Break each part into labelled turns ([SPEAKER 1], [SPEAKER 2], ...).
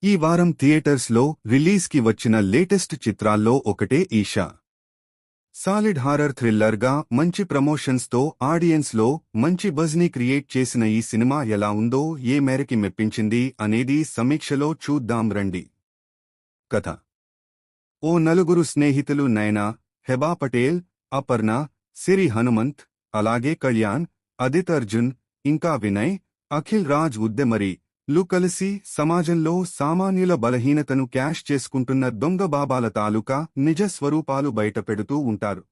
[SPEAKER 1] ఈ వారం థియేటర్స్లో రిలీజ్కి వచ్చిన లేటెస్ట్ చిత్రాల్లో ఒకటే ఈషా. సాలిడ్ హారర్ థ్రిల్లర్గా మంచి ప్రమోషన్స్తో ఆడియన్స్లో మంచి బజ్ని క్రియేట్ చేసిన ఈ సినిమా ఎలా ఉందో, ఏ మేరకి మెప్పించింది అనేది సమీక్షలో చూద్దాం రండి. కథ: ఓ నలుగురు స్నేహితులు నయనా, హెబా పటేల్, అపర్ణ, సిరి హనుమంత్, అలాగే కళ్యాణ్, అదిత్ అర్జున్, ఇంకా వినయ్, అఖిల్ రాజ్ ఉద్దెమరి లు కలిసి సమాజంలో సామాన్యుల బలహీనతను క్యాష్ చేసుకుంటున్న దొంగ బాబాల తాలూకా నిజ స్వరూపాలు బయటపెడుతూ ఉంటారు.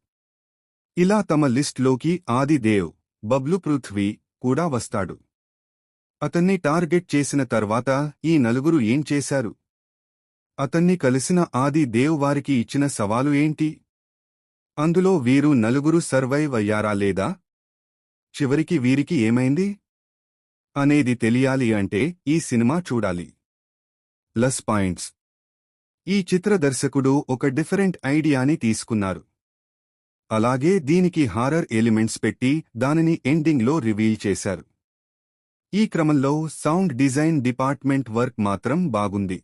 [SPEAKER 1] ఇలా తమ లిస్ట్లోకి ఆది దేవ్, బబ్లు పృథ్వీ కూడా వస్తాడు. అతన్ని టార్గెట్ చేసిన తర్వాత ఈ నలుగురు ఏం చేశారు? అతన్ని కలిసిన ఆది దేవ్ వారికి ఇచ్చిన సవాలు ఏంటి? అందులో వీరు నలుగురు సర్వైవ్ అయ్యారా లేదా? చివరికి వీరికి ఏమైంది అనేది తెలియాలి అంటే ఈ సినిమా చూడాలి. ప్లస్ పాయింట్స్: ఈ చిత్ర దర్శకుడు ఒక డిఫరెంట్ ఐడియాని తీసుకున్నారు. అలాగే దీనికి హారర్ ఎలిమెంట్స్ పెట్టి దానిని ఎండింగ్లో రివీల్ చేశారు. ఈ క్రమంలో సౌండ్ డిజైన్ డిపార్ట్మెంట్ వర్క్ మాత్రం బాగుంది.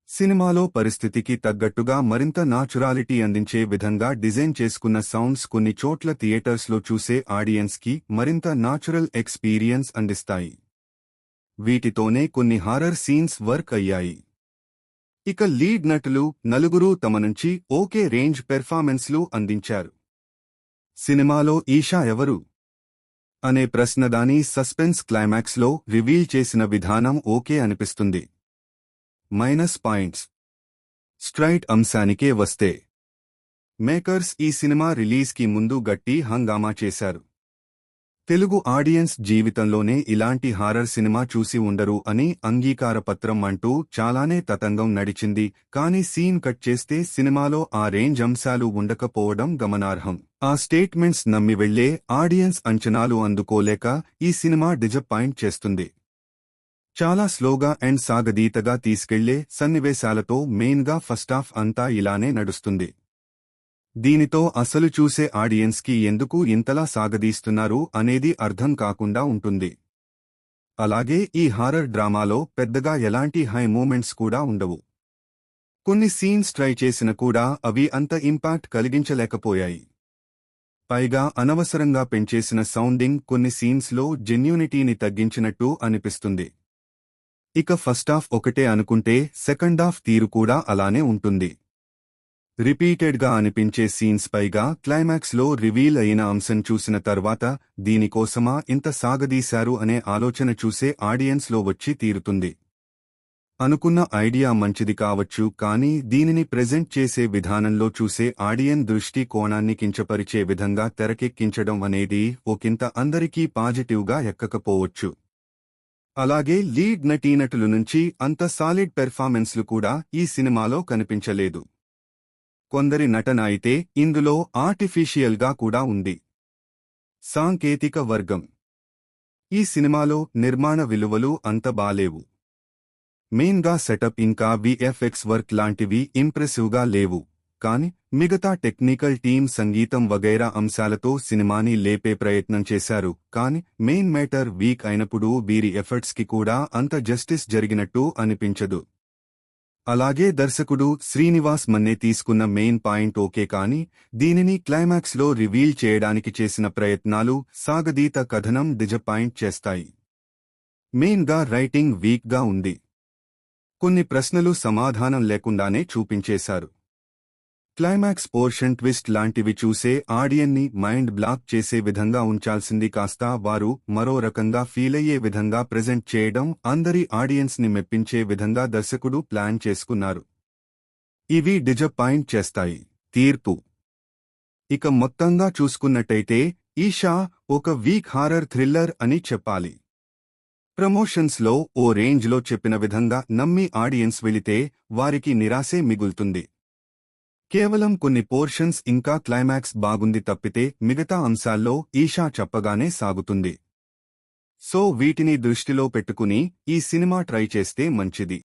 [SPEAKER 1] సినిమాలో పరిస్థితికి తగ్గట్టుగా మరింత నాచురాలిటీ అందించే విధంగా డిజైన్ చేసుకున్న సౌండ్స్ కొన్ని చోట్ల థియేటర్స్లో చూసే ఆడియన్స్కి మరింత నాచురల్ ఎక్స్పీరియన్స్ అందిస్తాయి. వీటితోనే కొన్ని హారర్ సీన్స్ వర్క్ అయ్యాయి. ఇక లీడ్ నటులు నలుగురు తమ నుంచి ఓకే రేంజ్ పెర్ఫార్మెన్స్లు అందించారు. సినిమాలో ఈషా ఎవరు అనే ప్రశ్న దాని సస్పెన్స్ క్లైమాక్స్లో రివీల్ చేసిన విధానం ఓకే అనిపిస్తుంది. మైనస్ పాయింట్స్: స్ట్రైట్ అంశానికే వస్తే, మేకర్స్ ఈ సినిమా రిలీజ్కి ముందు గట్టి హంగామా చేశారు. తెలుగు ఆడియన్స్ జీవితంలోనే ఇలాంటి హారర్ సినిమా చూసి ఉండరు అని అంగీకారపత్రం అంటూ చాలానే తతంగం నడిచింది. కానీ సీన్ కట్ చేస్తే సినిమాలో ఆ రేంజ్ అంశాలు ఉండకపోవడం గమనార్హం. ఆ స్టేట్మెంట్స్ నమ్మి వెళ్లే ఆడియన్స్ అంచనాలు అందుకోలేక ఈ సినిమా డిజపాయింట్ చేస్తుంది. చాలా స్లోగా అండ్ సాగదీతగా తీసుకెళ్లే సన్నివేశాలతో మెయిన్గా ఫస్టాఫ్ అంతా ఇలానే నడుస్తుంది. దీనితో అసలు చూసే ఆడియన్స్కి ఎందుకు ఇంతలా సాగదీస్తున్నారు అనేది అర్థం కాకుండా ఉంటుంది. అలాగే ఈ హారర్ డ్రామాలో పెద్దగా ఎలాంటి హై మూమెంట్స్ కూడా ఉండవు. కొన్ని సీన్స్ ట్రై చేసిన కూడా అవి అంత ఇంపాక్ట్ కలిగించలేకపోయాయి. పైగా అనవసరంగా పెంచేసిన సౌండింగ్ కొన్ని సీన్స్లో జెన్యూనిటీని తగ్గించినట్టు అనిపిస్తుంది. ఇక ఫస్టాఫ్ ఒకటే అనుకుంటే సెకండాఫ్ తీరు కూడా అలానే ఉంటుంది. రిపీటెడ్గా అనిపించే సీన్స్, పైగా క్లైమాక్స్లో రివీల్ అయిన అంశం చూసిన తర్వాత దీనికోసమా ఇంత సాగదీశారు అనే ఆలోచన చూసే ఆడియన్స్లో వచ్చి తీరుతుంది. అనుకున్న ఐడియా మంచిది కావచ్చు, కానీ దీనిని ప్రెజెంట్ చేసే విధానంలో చూసే ఆడియన్ దృష్టి కోణాన్ని కించపరిచే విధంగా తెరకెక్కించడం అనేది ఒకంత అందరికీ పాజిటివ్గా ఎక్కకపోవచ్చు. అలాగే లీడ్ నటీనటుల నుంచి అంత సాలిడ్ పెర్ఫార్మెన్స్లు కూడా ఈ సినిమాలో కనిపించలేదు. కొందరి నటన అయితే ఇందులో ఆర్టిఫిషియల్గా కూడా ఉంది. సాంకేతిక వర్గం: ఈ సినిమాలో నిర్మాణ విలువలు అంత బాలేవు. మెయిన్గా సెటప్ ఇంకా విఎఫ్ఎక్స్ వర్క్ లాంటివి ఇంప్రెసివ్గా లేవు. కానీ మిగతా టెక్నికల్ టీమ్, సంగీతం వగైరా అంశాలతో సినిమాని లేపే ప్రయత్నం చేశారు. కానీ మెయిన్ మ్యాటర్ వీక్ అయినప్పుడు వీరి ఎఫర్ట్స్కి కూడా అంత జస్టిస్ జరిగినట్టు అనిపించదు. అలాగే దర్శకుడు శ్రీనివాస్ మన్నే తీసుకున్న మెయిన్ పాయింట్ ఓకే, కానీ దీనిని క్లైమాక్స్లో రివీల్ చేయడానికి చేసిన ప్రయత్నాలు సాగదీత కథనం డిజపాయింట్ చేస్తాయి. మెయిన్గా రైటింగ్ వీక్గా ఉంది. కొన్ని ప్రశ్నలు సమాధానం లేకుండానే చూపించేశారు. క్లైమాక్స్ పోర్షన్ ట్విస్ట్ లాంటివి చూసే ఆడియన్ని మైండ్ బ్లాక్ చేసే విధంగా ఉంచాల్సింది కాస్త వారు మరో రకంగా ఫీలయ్యే విధంగా ప్రెజెంట్ చేయడం, అందరి ఆడియన్స్ని మెప్పించే విధంగా దర్శకుడు ప్లాన్ చేసుకున్నారు. ఇవి డిజపాయింట్ చేస్తాయి. తీర్పు: ఇక మొత్తంగా చూసుకున్నట్టయితే ఈషా ఒక వీక్ హారర్ థ్రిల్లర్ అని చెప్పాలి. ప్రమోషన్స్లో ఓ రేంజ్లో చెప్పిన విధంగా నమ్మి ఆడియన్స్ వెళితే వారికి నిరాశే మిగులుతుంది. కేవలం కొన్ని పోర్షన్స్ ఇంకా క్లైమాక్స్ బాగుంది తప్పితే మిగతా అంశాల్లో ఈషా చెప్పగానే సాగుతుంది. సో వీటిని దృష్టిలో పెట్టుకుని ఈ సినిమా ట్రై చేస్తే మంచిది.